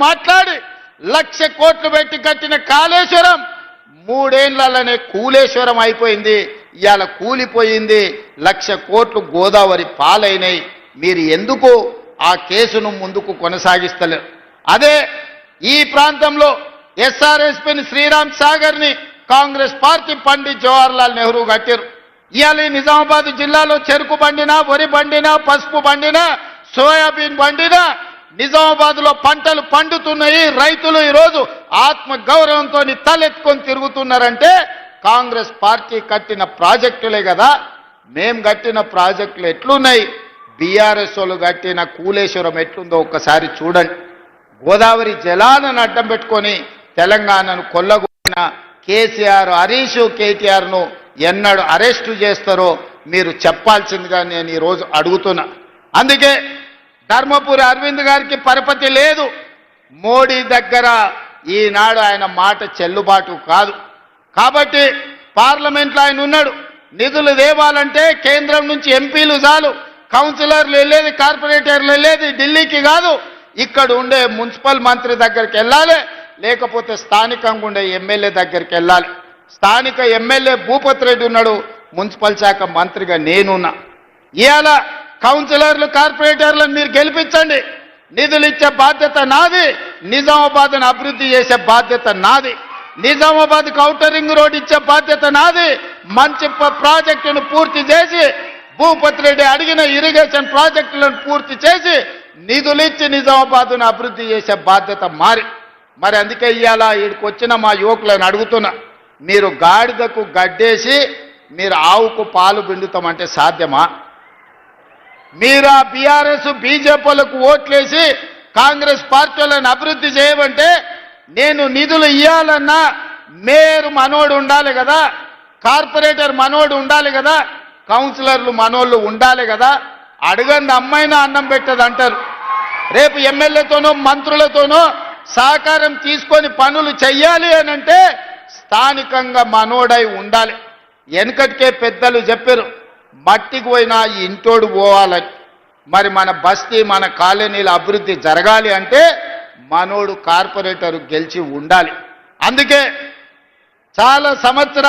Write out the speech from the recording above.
మాట్లాడి 1,00,000 కోట్లు పెట్టి కట్టిన కాళేశ్వరం 3 ఏళ్లలోనే కూలేశ్వరం అయిపోయింది. ఇవాళ కూలిపోయింది. 1,00,000 కోట్లు గోదావరి పాలైనాయి. మీరు ఎందుకు ఆ కేసును ముందుకు కొనసాగిస్తలేరు? అదే ఈ ప్రాంతంలో ఎస్ఆర్ఎస్పీని శ్రీరామ్ సాగర్ని కాంగ్రెస్ పార్టీ పండిత్ జవహర్లాల్ నెహ్రూ కట్టారు. ఇవాళ నిజామాబాద్ జిల్లాలో చెరుకు బండినా, వరి బండినా, పసుపు బండినా, సోయాబీన్ బండినా నిజామాబాద్లో పంటలు పండుతున్నాయి. రైతులు ఈరోజు ఆత్మ గౌరవంతో తలెత్తుకొని తిరుగుతున్నారంటే కాంగ్రెస్ పార్టీ కట్టిన ప్రాజెక్టులే కదా. మేం కట్టిన ప్రాజెక్టులు ఎట్లున్నాయి, బీఆర్ఎస్ వాళ్ళు కట్టిన కూలేశ్వరం ఎట్లుందో ఒక్కసారి చూడండి. గోదావరి జలాలను అడ్డం పెట్టుకొని తెలంగాణను కొల్లగొట్టిన కేసీఆర్, హరీష్, కేటీఆర్ను ఎన్నడు అరెస్టు చేస్తారో మీరు చెప్పాల్సిందిగా నేను ఈరోజు అడుగుతున్నా. అందుకే ధర్మపురి అరవింద్ గారికి పరపతి లేదు. మోడీ దగ్గర ఈనాడు ఆయన మాట చెల్లుబాటు కాదు. కాబట్టి పార్లమెంట్లో ఆయన ఉన్నాడు. నిధులు దేవాలంటే కేంద్రం నుంచి ఎంపీలు చాలు, కౌన్సిలర్లు వెళ్ళేది, కార్పొరేటర్లు వెళ్ళేది ఢిల్లీకి కాదు, ఇక్కడ ఉండే మున్సిపల్ మంత్రి దగ్గరికి వెళ్ళాలి, లేకపోతే స్థానికంగా ఉండే ఎమ్మెల్యే దగ్గరికి వెళ్ళాలి. స్థానిక ఎమ్మెల్యే భూపతి రెడ్డి ఉన్నాడు, మున్సిపల్ శాఖ మంత్రిగా నేనున్నా. ఇవాళ కౌన్సిలర్లు, కార్పొరేటర్లను మీరు గెలిపించండి. నిధులు ఇచ్చే బాధ్యత నాది, నిజామాబాద్ను అభివృద్ధి చేసే బాధ్యత నాది, నిజామాబాద్ ఔటర్ రింగ్ రోడ్ ఇచ్చే బాధ్యత నాది. మంచి ప్రాజెక్టును పూర్తి చేసి, భూపతి రెడ్డి అడిగిన ఇరిగేషన్ ప్రాజెక్టులను పూర్తి చేసి నిధులు ఇచ్చి నిజామాబాద్ను అభివృద్ధి చేసే బాధ్యత మరి అందుకే ఇవాళ ఇక్కడికి వచ్చిన మా యువకులను అడుగుతున్నా, మీరు గాడిదకు గడ్డేసి మీరు ఆవుకు పాలు పిండుతామంటే సాధ్యమా? మీరు ఆ బీఆర్ఎస్, బీజేపీలకు ఓట్లేసి కాంగ్రెస్ పార్టీలను అభివృద్ధి చేయమంటే నేను నిధులు ఇవ్వాలన్నా మేయర్ మనోడు ఉండాలి కదా, కార్పొరేటర్ మనోడు ఉండాలి కదా, కౌన్సిలర్లు మనోళ్ళు ఉండాలి కదా. అడగండి, అమ్మాయినా అన్నం పెట్టదు అంటారు. రేపు ఎమ్మెల్యేతోనో మంత్రులతోనో సహకారం తీసుకొని పనులు చెయ్యాలి అని అంటే స్థానికంగా మనోడై ఉండాలి. వెనకటికే పెద్దలు చెప్పారు, మట్టికి పోయినా ఇంటోడు పోవాలని. మరి మన బస్తీ, మన కాలనీల అభివృద్ధి జరగాలి అంటే మనోడు, కార్పొరేటర్ గెలిచి ఉండాలి. అందుకే చాలా సంవత్సరాలు